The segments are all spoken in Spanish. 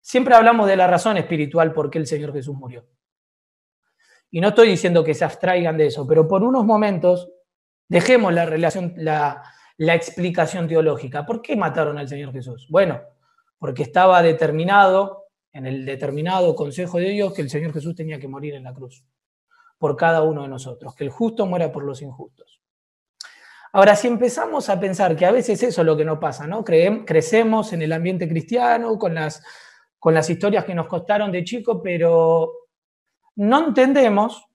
siempre hablamos de la razón espiritual por qué el Señor Jesús murió. Y no estoy diciendo que se abstraigan de eso, pero por unos momentos dejemos la explicación teológica. ¿Por qué mataron al Señor Jesús? Bueno, porque estaba determinado, en el determinado consejo de Dios, que el Señor Jesús tenía que morir en la cruz por cada uno de nosotros, que el justo muera por los injustos. Ahora, si empezamos a pensar que a veces eso es lo que nos pasa, ¿no? Crecemos en el ambiente cristiano, con las historias que nos contaron de chico, pero no entendemos,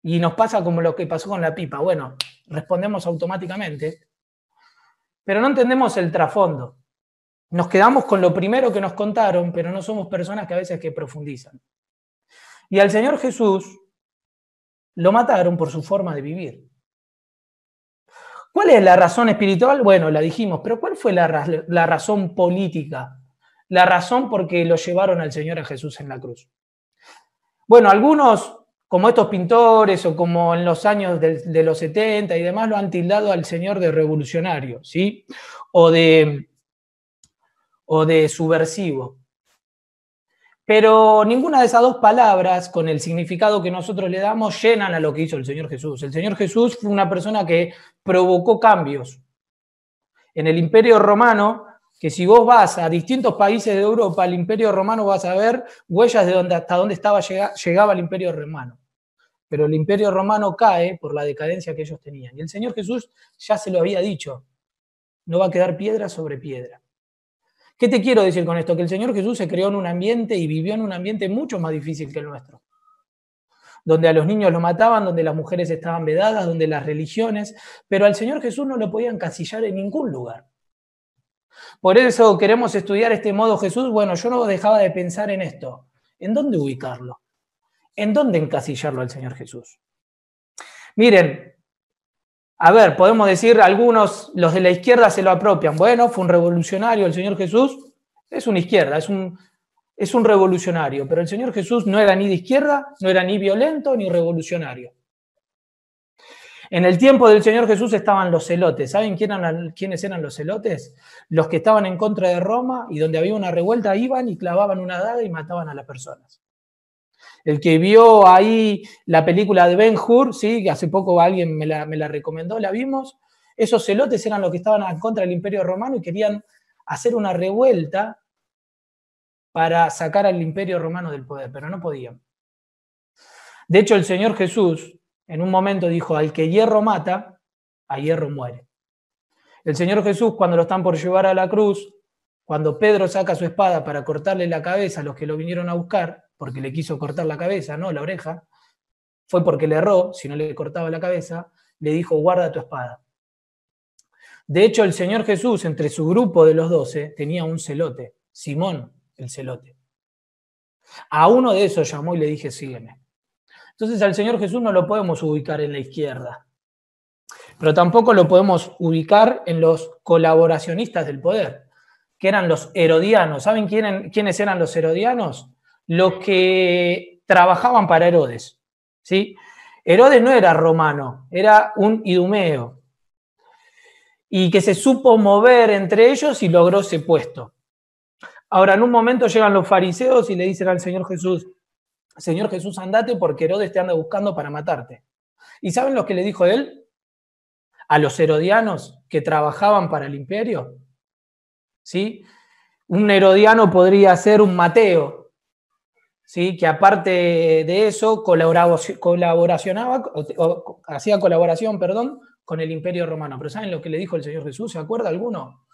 y nos pasa como lo que pasó con la pipa. Bueno, respondemos automáticamente, pero no entendemos el trasfondo. Nos quedamos con lo primero que nos contaron, pero no somos personas que a veces que profundizan. Y al Señor Jesús lo mataron por su forma de vivir. ¿Cuál es la razón espiritual? Bueno, la dijimos, pero ¿cuál fue la razón política? La razón por qué lo llevaron al Señor a Jesús en la cruz. Bueno, algunos, como estos pintores o como en los años de los 70 y demás, lo han tildado al Señor de revolucionario, ¿sí? O de subversivo. Pero ninguna de esas dos palabras, con el significado que nosotros le damos, llenan a lo que hizo el Señor Jesús. El Señor Jesús fue una persona que provocó cambios. En el Imperio Romano, que si vos vas a distintos países de Europa, al Imperio Romano vas a ver huellas de hasta dónde llegaba el Imperio Romano. Pero el Imperio Romano cae por la decadencia que ellos tenían. Y el Señor Jesús ya se lo había dicho, no va a quedar piedra sobre piedra. ¿Qué te quiero decir con esto? Que el Señor Jesús se creó en un ambiente y vivió en un ambiente mucho más difícil que el nuestro. Donde a los niños lo mataban, donde las mujeres estaban vedadas, donde las religiones, pero al Señor Jesús no lo podían encasillar en ningún lugar. Por eso queremos estudiar este modo Jesús. Bueno, yo no dejaba de pensar en esto. ¿En dónde ubicarlo? ¿En dónde encasillarlo al Señor Jesús? Miren, a ver, podemos decir, algunos, los de la izquierda se lo apropian. Bueno, fue un revolucionario el Señor Jesús. Es una izquierda, es un revolucionario. Pero el Señor Jesús no era ni de izquierda, no era ni violento, ni revolucionario. En el tiempo del Señor Jesús estaban los celotes. ¿Saben quiénes eran los celotes? Los que estaban en contra de Roma y donde había una revuelta iban y clavaban una daga y mataban a las personas. El que vio ahí la película de Ben-Hur, ¿sí? Que hace poco alguien me la recomendó, la vimos. Esos celotes eran los que estaban en contra del Imperio Romano y querían hacer una revuelta para sacar al Imperio Romano del poder, pero no podían. De hecho, el Señor Jesús en un momento dijo, al que hierro mata, a hierro muere. El Señor Jesús, cuando lo están por llevar a la cruz, cuando Pedro saca su espada para cortarle la cabeza a los que lo vinieron a buscar, porque le quiso cortar la cabeza, no la oreja, fue porque le erró, si no le cortaba la cabeza, le dijo, guarda tu espada. De hecho, el Señor Jesús, entre su grupo de los 12, tenía un celote, Simón el celote. A uno de esos llamó y le dije, sígueme. Entonces al Señor Jesús no lo podemos ubicar en la izquierda, pero tampoco lo podemos ubicar en los colaboracionistas del poder, que eran los herodianos. ¿Saben quiénes eran los herodianos? Los que trabajaban para Herodes, ¿sí? Herodes no era romano, era un idumeo, y que se supo mover entre ellos y logró ese puesto. Ahora, en un momento llegan los fariseos y le dicen al Señor Jesús, Señor Jesús, andate porque Herodes te anda buscando para matarte. ¿Y saben lo que le dijo él? A los herodianos que trabajaban para el imperio, ¿sí? Un herodiano podría ser un Mateo, ¿sí? Que aparte de eso hacía colaboración, con el Imperio Romano. Pero ¿saben lo que le dijo el Señor Jesús? ¿Se acuerda alguno?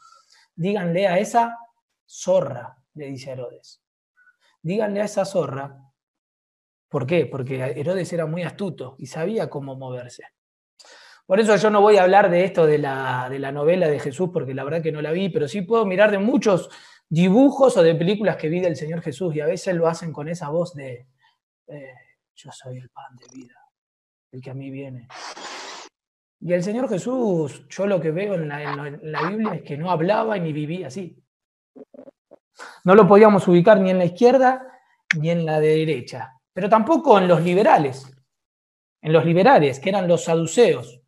Díganle a esa zorra, le dice a Herodes. Díganle a esa zorra. ¿Por qué? Porque Herodes era muy astuto y sabía cómo moverse. Por eso yo no voy a hablar de esto de la novela de Jesús, porque la verdad que no la vi, pero sí puedo mirar de muchos dibujos o de películas que vi del Señor Jesús, y a veces lo hacen con esa voz de yo soy el pan de vida, el que a mí viene. Y el Señor Jesús, yo lo que veo en la Biblia es que no hablaba ni vivía así. No lo podíamos ubicar ni en la izquierda ni en la derecha, pero tampoco en los liberales. En los liberales, que eran los saduceos.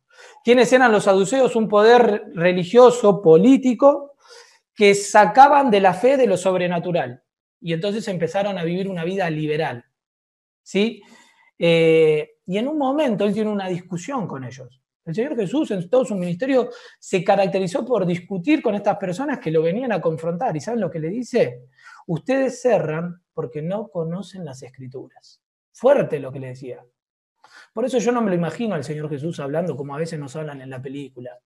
¿Quiénes eran los saduceos? Un poder religioso, político, que sacaban de la fe de lo sobrenatural. Y entonces empezaron a vivir una vida liberal, ¿sí? Y en un momento él tiene una discusión con ellos. El Señor Jesús en todo su ministerio se caracterizó por discutir con estas personas que lo venían a confrontar. ¿Y saben lo que le dice? Ustedes cerran porque no conocen las Escrituras. Fuerte lo que le decía. Por eso yo no me lo imagino al Señor Jesús hablando como a veces nos hablan en la película.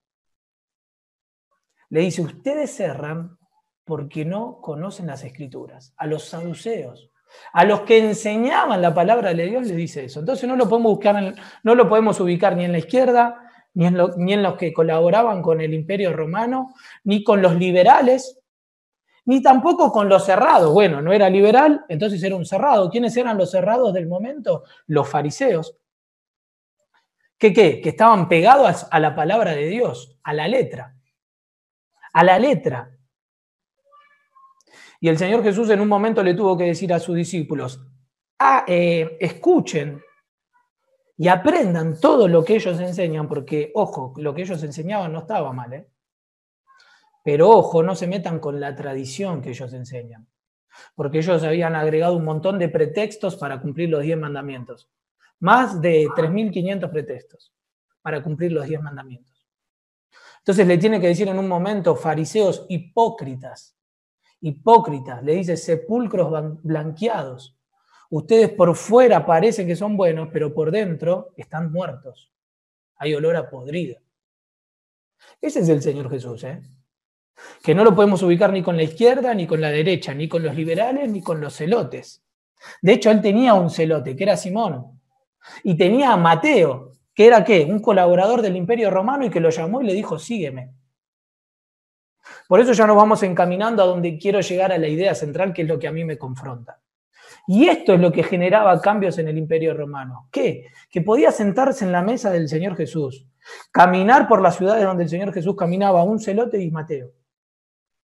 Le dice, ustedes cerran porque no conocen las Escrituras. A los saduceos, a los que enseñaban la palabra de Dios, les dice eso. Entonces no lo podemos buscar, no lo podemos ubicar ni en la izquierda, ni en los que colaboraban con el Imperio Romano, ni con los liberales, ni tampoco con los cerrados. Bueno, no era liberal, entonces era un cerrado. ¿Quiénes eran los cerrados del momento? Los fariseos. ¿Qué? Que estaban pegados a la palabra de Dios, a la letra. A la letra. Y el Señor Jesús en un momento le tuvo que decir a sus discípulos, escuchen y aprendan todo lo que ellos enseñan, porque, ojo, lo que ellos enseñaban no estaba mal, ¿eh? Pero, ojo, no se metan con la tradición que ellos enseñan, porque ellos habían agregado un montón de pretextos para cumplir los 10 mandamientos. Más de 3.500 pretextos para cumplir los 10 mandamientos. Entonces le tiene que decir en un momento, fariseos hipócritas, le dice sepulcros blanqueados. Ustedes por fuera parecen que son buenos, pero por dentro están muertos. Hay olor a podrido. Ese es el Señor Jesús, ¿eh? Que no lo podemos ubicar ni con la izquierda, ni con la derecha, ni con los liberales, ni con los celotes. De hecho, él tenía un celote, que era Simón. Y tenía a Mateo, que era ¿qué? Un colaborador del Imperio Romano y que lo llamó y le dijo, sígueme. Por eso ya nos vamos encaminando a donde quiero llegar a la idea central, que es lo que a mí me confronta. Y esto es lo que generaba cambios en el Imperio Romano. ¿Qué? Que podía sentarse en la mesa del Señor Jesús, caminar por las ciudades donde el Señor Jesús caminaba, un celote y Mateo,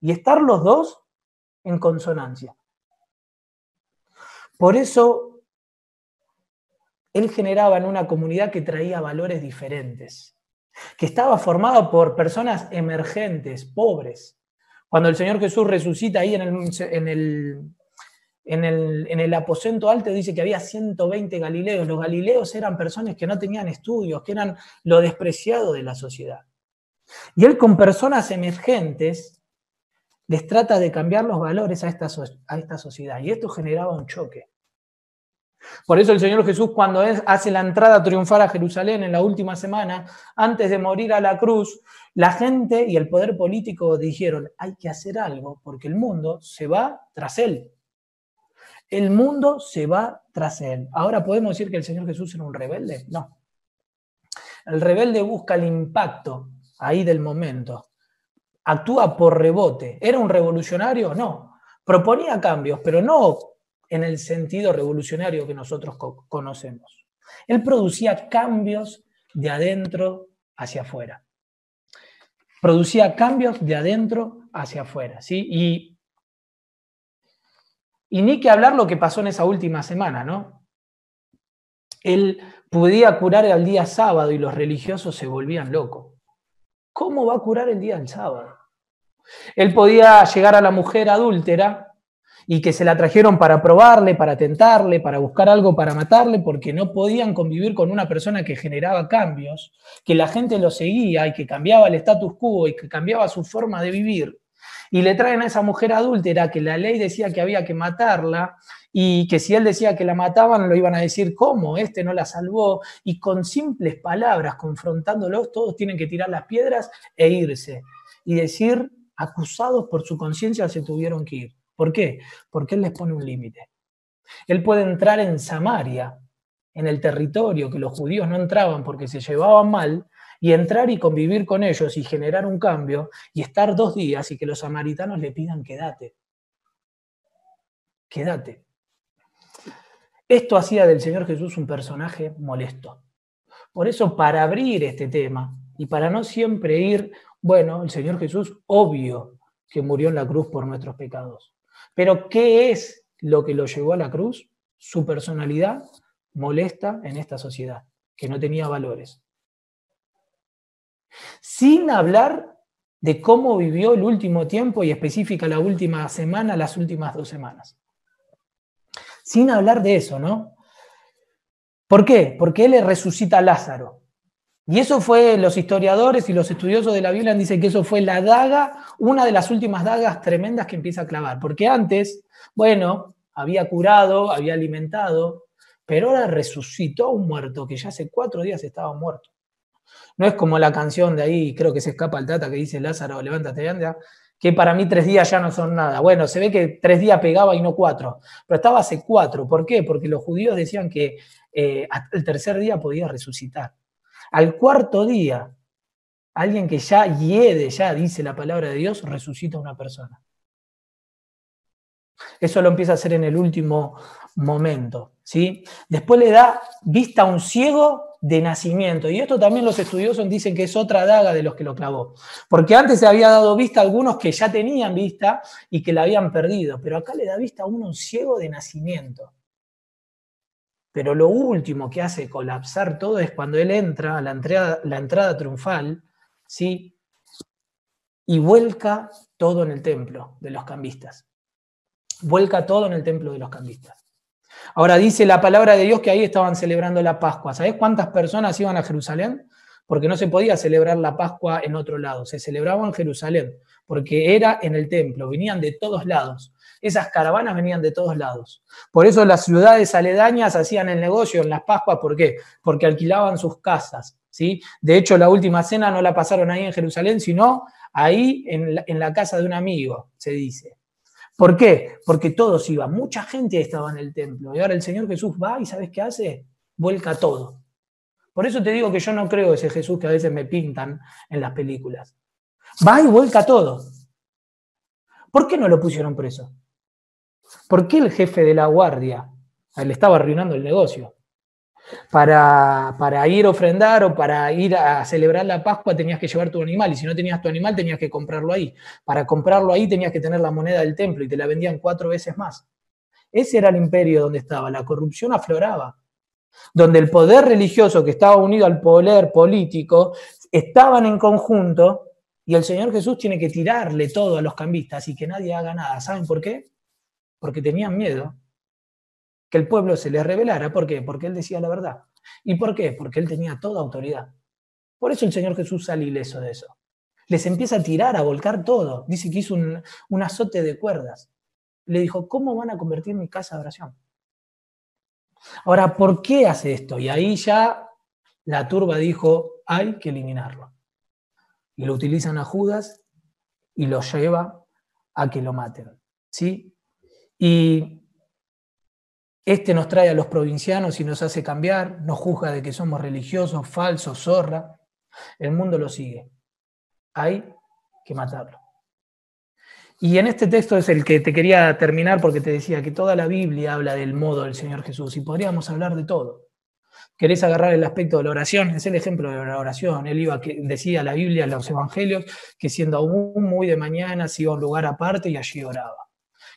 y estar los dos en consonancia. Por eso él generaba en una comunidad que traía valores diferentes, que estaba formada por personas emergentes, pobres. Cuando el Señor Jesús resucita ahí en el aposento alto, dice que había 120 galileos. Los galileos eran personas que no tenían estudios, que eran lo despreciado de la sociedad. Y él con personas emergentes les trata de cambiar los valores a esta sociedad. Y esto generaba un choque. Por eso el Señor Jesús, cuando hace la entrada triunfal a Jerusalén en la última semana, antes de morir a la cruz, la gente y el poder político dijeron, hay que hacer algo porque el mundo se va tras él. El mundo se va tras él. Ahora, ¿podemos decir que el Señor Jesús era un rebelde? No. El rebelde busca el impacto ahí del momento. Actúa por rebote. ¿Era un revolucionario? No. Proponía cambios, pero no en el sentido revolucionario que nosotros conocemos. Él producía cambios de adentro hacia afuera. Producía cambios de adentro hacia afuera, ¿sí? Y ni que hablar lo que pasó en esa última semana, ¿no? Él podía curar el día sábado y los religiosos se volvían locos. ¿Cómo va a curar el día del sábado? Él podía llegar a la mujer adúltera y que se la trajeron para probarle, para tentarle, para buscar algo para matarle, porque no podían convivir con una persona que generaba cambios, que la gente lo seguía y que cambiaba el status quo y que cambiaba su forma de vivir. Y le traen a esa mujer adúltera que la ley decía que había que matarla y que si él decía que la mataban lo iban a decir ¿cómo? Este no la salvó. Y con simples palabras, confrontándolos, todos tienen que tirar las piedras e irse. Y decir, acusados por su conciencia, se tuvieron que ir. ¿Por qué? Porque él les pone un límite. Él puede entrar en Samaria, en el territorio que los judíos no entraban porque se llevaban mal, y entrar y convivir con ellos y generar un cambio y estar 2 días y que los samaritanos le pidan quédate. Quédate. Esto hacía del Señor Jesús un personaje molesto. Por eso, para abrir este tema y para no siempre ir, bueno, el Señor Jesús, obvio que murió en la cruz por nuestros pecados. Pero, ¿qué es lo que lo llevó a la cruz? Su personalidad molesta en esta sociedad, que no tenía valores. Sin hablar de cómo vivió el último tiempo y específica la última semana, las últimas 2 semanas. Sin hablar de eso, ¿no? ¿Por qué? Porque él le resucita a Lázaro. Y eso fue, los historiadores y los estudiosos de la Biblia dicen que eso fue la daga, una de las últimas dagas tremendas que empieza a clavar. Porque antes, bueno, había curado, había alimentado, pero ahora resucitó a un muerto que ya hace 4 días estaba muerto. No es como la canción de ahí, creo que se escapa el Tata, que dice Lázaro, levántate y anda, que para mí 3 días ya no son nada. Bueno, se ve que 3 días pegaba y no 4, pero estaba hace 4. ¿Por qué? Porque los judíos decían que hasta el tercer día podía resucitar. Al 4.º día, alguien que ya hiede, ya dice la palabra de Dios, resucita a una persona. Eso lo empieza a hacer en el último momento, ¿sí? Después le da vista a un ciego de nacimiento. Y esto también los estudiosos dicen que es otra daga de los que lo clavó. Porque antes se había dado vista a algunos que ya tenían vista y que la habían perdido. Pero acá le da vista a uno, un ciego de nacimiento. Pero lo último que hace colapsar todo es cuando él entra a la entrada triunfal, ¿sí? Y vuelca todo en el templo de los cambistas. Vuelca todo en el templo de los cambistas. Ahora dice la palabra de Dios que ahí estaban celebrando la Pascua. ¿Sabés cuántas personas iban a Jerusalén? Porque no se podía celebrar la Pascua en otro lado. Se celebraba en Jerusalén, porque era en el templo. Venían de todos lados. Esas caravanas venían de todos lados. Por eso las ciudades aledañas hacían el negocio en las Pascuas. ¿Por qué? Porque alquilaban sus casas, ¿sí? De hecho, la última cena no la pasaron ahí en Jerusalén, sino ahí en la casa de un amigo, se dice. ¿Por qué? Porque todos iban, mucha gente estaba en el templo. Y ahora el Señor Jesús va y ¿sabes qué hace? Vuelca todo. Por eso te digo que yo no creo ese Jesús que a veces me pintan en las películas. Va y vuelca todo. ¿Por qué no lo pusieron preso? ¿Por qué el jefe de la guardia le estaba arruinando el negocio? Para ir a ofrendar o para ir a celebrar la Pascua tenías que llevar tu animal, y si no tenías tu animal tenías que comprarlo ahí. Para comprarlo ahí tenías que tener la moneda del templo y te la vendían 4 veces más. Ese era el imperio donde estaba, la corrupción afloraba. Donde el poder religioso que estaba unido al poder político estaban en conjunto, y el Señor Jesús tiene que tirarle todo a los cambistas y que nadie haga nada. ¿Saben por qué? Porque tenían miedo que el pueblo se les rebelara. ¿Por qué? Porque él decía la verdad. ¿Y por qué? Porque él tenía toda autoridad. Por eso el Señor Jesús sale ileso de eso. Les empieza a tirar, a volcar todo. Dice que hizo un azote de cuerdas. Le dijo, ¿cómo van a convertir mi casa en oración? Ahora, ¿por qué hace esto? Y ahí ya la turba dijo, hay que eliminarlo. Y lo utilizan a Judas y lo lleva a que lo maten. ¿Sí? Y este nos trae a los provincianos y nos hace cambiar, nos juzga de que somos religiosos, falsos, zorra. El mundo lo sigue. Hay que matarlo. Y en este texto es el que te quería terminar porque te decía que toda la Biblia habla del modo del Señor Jesús y podríamos hablar de todo. ¿Querés agarrar el aspecto de la oración? Es el ejemplo de la oración. Él decía la Biblia, los evangelios, que siendo aún muy de mañana se iba a un lugar aparte y allí oraba.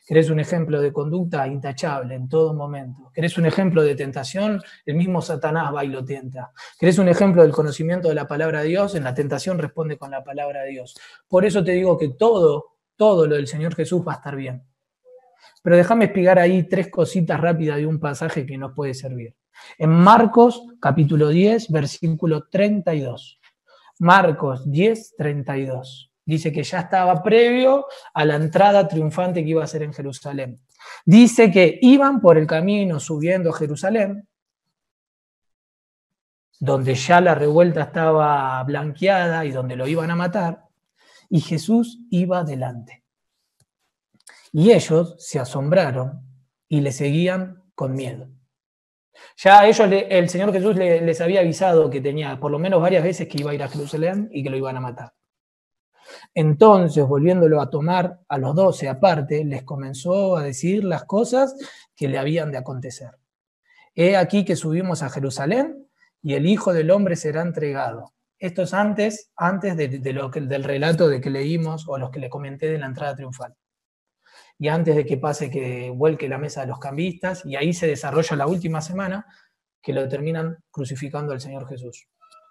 ¿Querés un ejemplo de conducta? Intachable en todo momento. ¿Querés un ejemplo de tentación? El mismo Satanás va y lo tienta. ¿Querés un ejemplo del conocimiento de la palabra de Dios? En la tentación responde con la palabra de Dios. Por eso te digo que todo lo del Señor Jesús va a estar bien. Pero déjame explicar ahí 3 cositas rápidas de un pasaje que nos puede servir. En Marcos, capítulo 10, versículo 32. Marcos 10, 32. Dice que ya estaba previo a la entrada triunfante que iba a ser en Jerusalén. Dice que iban por el camino subiendo a Jerusalén, donde ya la revuelta estaba blanqueada y donde lo iban a matar, y Jesús iba delante. Y ellos se asombraron y le seguían con miedo. Ya a ellos, el Señor Jesús les había avisado que tenía por lo menos varias veces que iba a ir a Jerusalén y que lo iban a matar. Entonces, volviéndolo a tomar a los 12 aparte, les comenzó a decir las cosas que le habían de acontecer. He aquí que subimos a Jerusalén y el Hijo del Hombre será entregado. Esto es antes del relato de que leímos o los que le comenté de la entrada triunfal. Y antes de que pase que vuelque la mesa de los cambistas, y ahí se desarrolla la última semana, que lo terminan crucificando al Señor Jesús.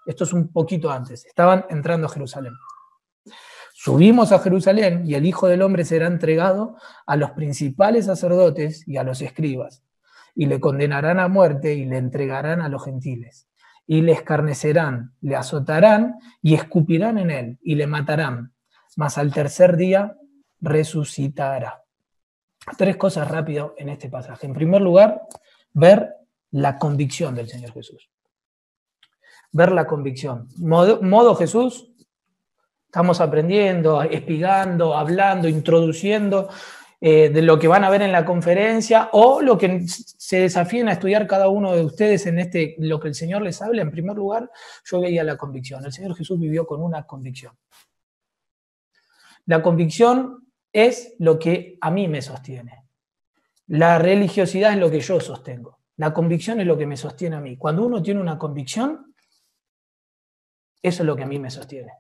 Esto es un poquito antes, estaban entrando a Jerusalén. Subimos a Jerusalén y el Hijo del Hombre será entregado a los principales sacerdotes y a los escribas. y le condenarán a muerte y le entregarán a los gentiles. Y le escarnecerán, le azotarán y escupirán en él y le matarán. Mas al tercer día resucitará. 3 cosas rápido en este pasaje. En primer lugar, ver la convicción del Señor Jesús. Ver la convicción. Modo Jesús, estamos aprendiendo, espigando, hablando, introduciendo de lo que van a ver en la conferencia o lo que se desafíen a estudiar cada uno de ustedes en lo que el Señor les habla. En primer lugar, yo veía la convicción. El Señor Jesús vivió con una convicción. La convicción es lo que a mí me sostiene. La religiosidad es lo que yo sostengo. La convicción es lo que me sostiene a mí. Cuando uno tiene una convicción, eso es lo que a mí me sostiene.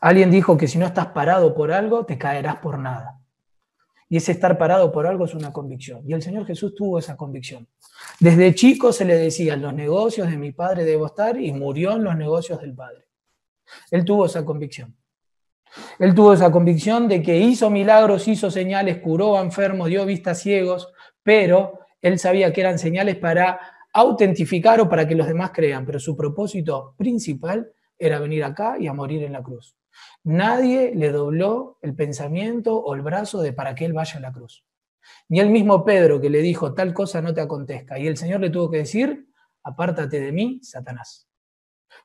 Alguien dijo que si no estás parado por algo, te caerás por nada. Y ese estar parado por algo es una convicción. Y el Señor Jesús tuvo esa convicción. Desde chico se le decía, en los negocios de mi Padre debo estar, y murió en los negocios del Padre. Él tuvo esa convicción. Él tuvo esa convicción de que hizo milagros, hizo señales, curó a enfermos, dio vista a ciegos, pero él sabía que eran señales para autentificar o para que los demás crean, pero su propósito principal era venir acá y a morir en la cruz. Nadie le dobló el pensamiento o el brazo de para que él vaya a la cruz. Ni el mismo Pedro que le dijo, tal cosa no te acontezca, y el Señor le tuvo que decir, apártate de mí, Satanás.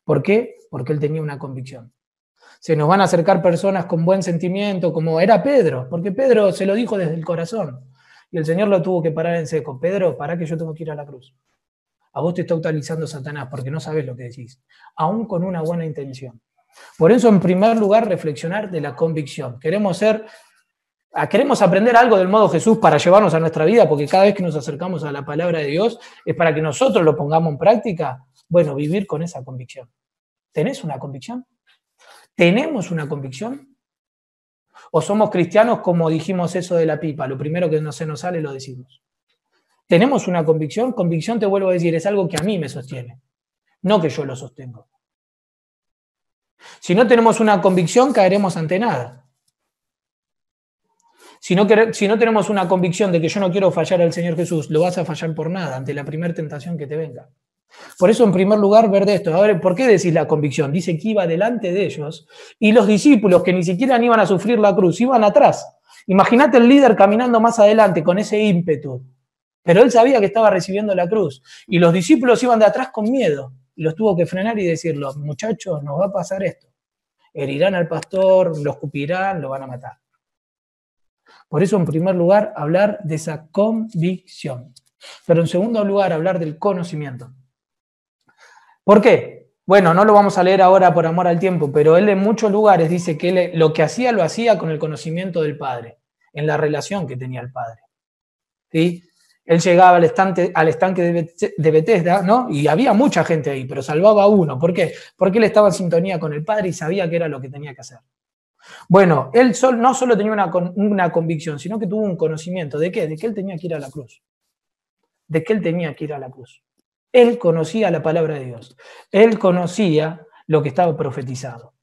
¿Por qué? Porque él tenía una convicción. Se nos van a acercar personas con buen sentimiento, como era Pedro, porque Pedro se lo dijo desde el corazón. Y el Señor lo tuvo que parar en seco. Pedro, pará que yo tengo que ir a la cruz. A vos te está utilizando Satanás porque no sabés lo que decís, aún con una buena intención. Por eso, en primer lugar, reflexionar de la convicción. Queremos aprender algo del modo Jesús para llevarnos a nuestra vida, porque cada vez que nos acercamos a la palabra de Dios es para que nosotros lo pongamos en práctica. Bueno, vivir con esa convicción. ¿Tenés una convicción? ¿Tenemos una convicción? ¿O somos cristianos como dijimos eso de la pipa? Lo primero que no se nos sale lo decimos. ¿Tenemos una convicción? Convicción, te vuelvo a decir, es algo que a mí me sostiene, no que yo lo sostengo. Si no tenemos una convicción, caeremos ante nada. Si no tenemos una convicción de que yo no quiero fallar al Señor Jesús, lo vas a fallar por nada, ante la primera tentación que te venga. Por eso, en primer lugar, ver de esto. A ver, ¿por qué decís la convicción? Dice que iba delante de ellos y los discípulos, que ni siquiera iban a sufrir la cruz, iban atrás. Imagínate el líder caminando más adelante con ese ímpetu. Pero él sabía que estaba recibiendo la cruz. Y los discípulos iban de atrás con miedo. Y los tuvo que frenar y decirle, muchachos, nos va a pasar esto. Herirán al pastor, lo escupirán, lo van a matar. Por eso, en primer lugar, hablar de esa convicción. Pero en segundo lugar, hablar del conocimiento. ¿Por qué? Bueno, no lo vamos a leer ahora por amor al tiempo, pero él en muchos lugares dice que él lo que hacía, lo hacía con el conocimiento del Padre, en la relación que tenía el Padre. ¿Sí? Él llegaba al estanque de Betesda, ¿no? Y había mucha gente ahí, pero salvaba a uno. ¿Por qué? Porque él estaba en sintonía con el Padre y sabía que era lo que tenía que hacer. Bueno, él no solo tenía una convicción, sino que tuvo un conocimiento. ¿De qué? De que él tenía que ir a la cruz. De que él tenía que ir a la cruz. Él conocía la palabra de Dios. Él conocía lo que estaba profetizado.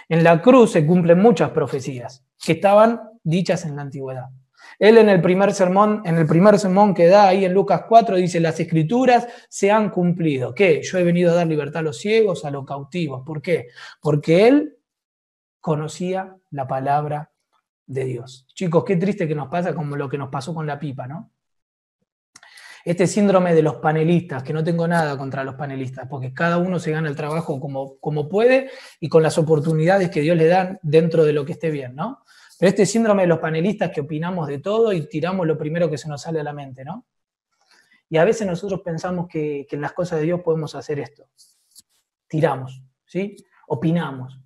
En la cruz se cumplen muchas profecías que estaban dichas en la antigüedad. Él en el primer sermón que da ahí en Lucas 4 dice, las escrituras se han cumplido. ¿Qué? Yo he venido a dar libertad a los ciegos, a los cautivos. ¿Por qué? Porque él conocía la palabra de Dios. Chicos, qué triste que nos pasa como lo que nos pasó con la pipa, ¿no? Este síndrome de los panelistas, que no tengo nada contra los panelistas, porque cada uno se gana el trabajo como puede y con las oportunidades que Dios le da dentro de lo que esté bien, ¿no? Pero este síndrome de los panelistas que opinamos de todo y tiramos lo primero que se nos sale a la mente, ¿no? Y a veces nosotros pensamos que en las cosas de Dios podemos hacer esto. Tiramos, ¿sí? Opinamos.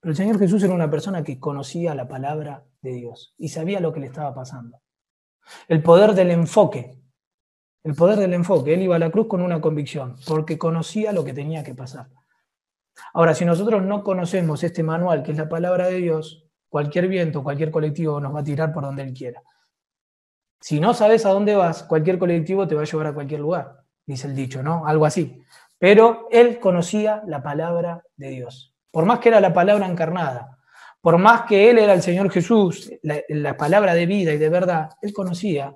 Pero el Señor Jesús era una persona que conocía la palabra de Dios y sabía lo que le estaba pasando. El poder del enfoque. El poder del enfoque. Él iba a la cruz con una convicción, porque conocía lo que tenía que pasar. Ahora, si nosotros no conocemos este manual, que es la palabra de Dios, cualquier viento, cualquier colectivo nos va a tirar por donde él quiera. Si no sabes a dónde vas, cualquier colectivo te va a llevar a cualquier lugar, dice el dicho, ¿no? Algo así. Pero él conocía la palabra de Dios. Por más que era la palabra encarnada, por más que él era el Señor Jesús, la palabra de vida y de verdad, él conocía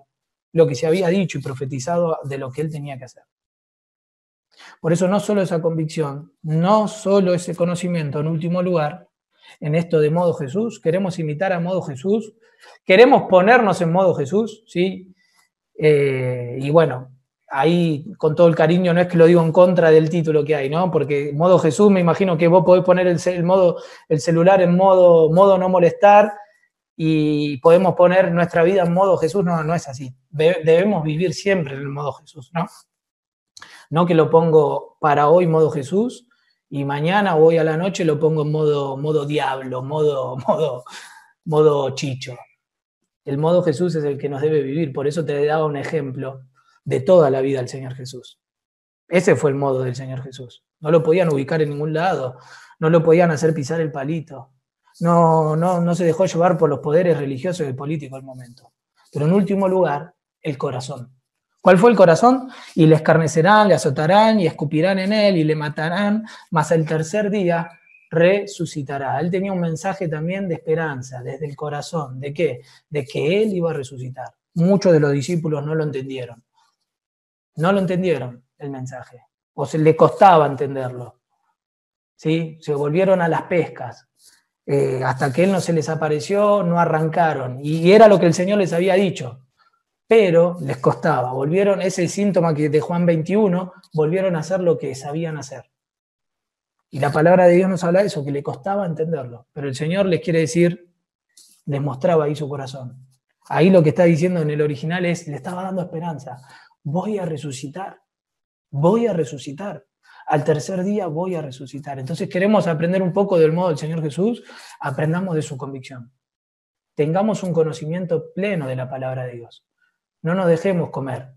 lo que se había dicho y profetizado de lo que él tenía que hacer. Por eso no solo esa convicción, no solo ese conocimiento, en último lugar, en esto de modo Jesús, queremos imitar a modo Jesús, queremos ponernos en modo Jesús, ¿sí? Y bueno, ahí con todo el cariño, no es que lo digo en contra del título que hay, ¿no? Porque modo Jesús, me imagino que vos podés poner el celular en modo no molestar y podemos poner nuestra vida en modo Jesús. No, no es así. Debemos vivir siempre en el modo Jesús, ¿no? No que lo pongo para hoy modo Jesús y mañana o hoy a la noche lo pongo en modo diablo, modo chicho. El modo Jesús es el que nos debe vivir, por eso te daba un ejemplo de toda la vida del Señor Jesús. Ese fue el modo del Señor Jesús. No lo podían ubicar en ningún lado, no lo podían hacer pisar el palito, no se dejó llevar por los poderes religiosos y políticos del momento. Pero en último lugar, el corazón. ¿Cuál fue el corazón? Y le escarnecerán, le azotarán y escupirán en él y le matarán, mas el tercer día resucitará. Él tenía un mensaje también de esperanza, desde el corazón. ¿De qué? De que él iba a resucitar. Muchos de los discípulos no lo entendieron. No lo entendieron el mensaje. O se le costaba entenderlo. ¿Sí? Se volvieron a las pescas. Hasta que él no se les apareció, no arrancaron. Y era lo que el Señor les había dicho. Pero les costaba. Volvieron, ese síntoma que de Juan 21, volvieron a hacer lo que sabían hacer. Y la palabra de Dios nos habla de eso, que le costaba entenderlo. Pero el Señor les quiere decir, les mostraba ahí su corazón. Ahí lo que está diciendo en el original es, le estaba dando esperanza. Voy a resucitar. Voy a resucitar. Al tercer día voy a resucitar. Entonces queremos aprender un poco del modo del Señor Jesús, aprendamos de su convicción. Tengamos un conocimiento pleno de la palabra de Dios. No nos dejemos comer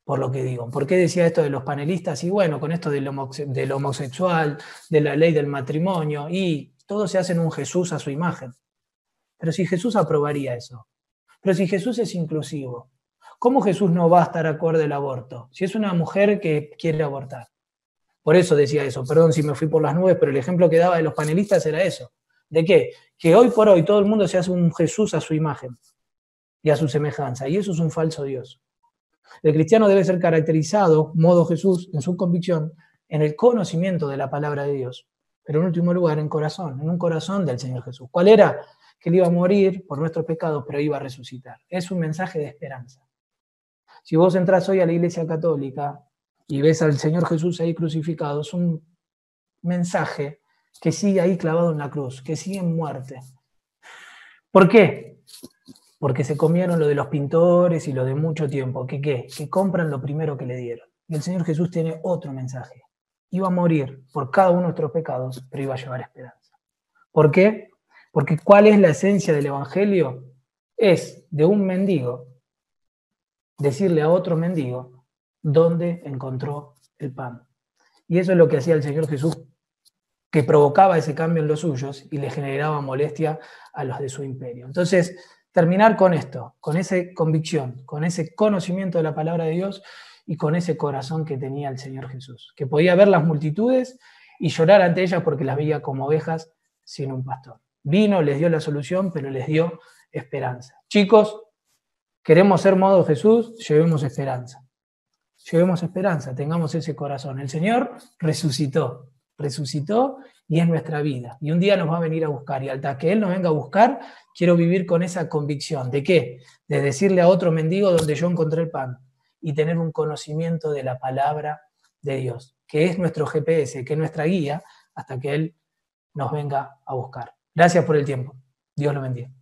por lo que digo. ¿Por qué decía esto de los panelistas? Y bueno, con esto del homosexual, de la ley del matrimonio, y todos se hacen un Jesús a su imagen. Pero si Jesús aprobaría eso, pero si Jesús es inclusivo, ¿cómo Jesús no va a estar acorde al aborto? Si es una mujer que quiere abortar. Por eso decía eso, perdón si me fui por las nubes, pero el ejemplo que daba de los panelistas era eso. ¿De qué? Que hoy por hoy todo el mundo se hace un Jesús a su imagen y a su semejanza, y eso es un falso Dios. El cristiano debe ser caracterizado, modo Jesús, en su convicción, en el conocimiento de la palabra de Dios, pero en último lugar en corazón, en un corazón del Señor Jesús. ¿Cuál era? Que él iba a morir por nuestros pecados, pero iba a resucitar. Es un mensaje de esperanza. Si vos entrás hoy a la Iglesia Católica y ves al Señor Jesús ahí crucificado, es un mensaje que sigue ahí clavado en la cruz, que sigue en muerte. ¿Por qué? Porque se comieron lo de los pintores y lo de mucho tiempo. ¿Qué? Que compran lo primero que le dieron. Y el Señor Jesús tiene otro mensaje. Iba a morir por cada uno de nuestros pecados, pero iba a llevar esperanza. ¿Por qué? Porque ¿cuál es la esencia del Evangelio? Es de un mendigo decirle a otro mendigo dónde encontró el pan. Y eso es lo que hacía el Señor Jesús, que provocaba ese cambio en los suyos y le generaba molestia a los de su imperio. Entonces, terminar con esto, con esa convicción, con ese conocimiento de la palabra de Dios y con ese corazón que tenía el Señor Jesús, que podía ver las multitudes y llorar ante ellas porque las veía como ovejas sin un pastor. Vino, les dio la solución, pero les dio esperanza. Chicos, queremos ser modo Jesús, llevemos esperanza. Llevemos esperanza, tengamos ese corazón. El Señor resucitó y es nuestra vida. Y un día nos va a venir a buscar. Y hasta que Él nos venga a buscar, quiero vivir con esa convicción. ¿De qué? De decirle a otro mendigo donde yo encontré el pan y tener un conocimiento de la palabra de Dios, que es nuestro GPS, que es nuestra guía, hasta que Él nos venga a buscar. Gracias por el tiempo. Dios lo bendiga.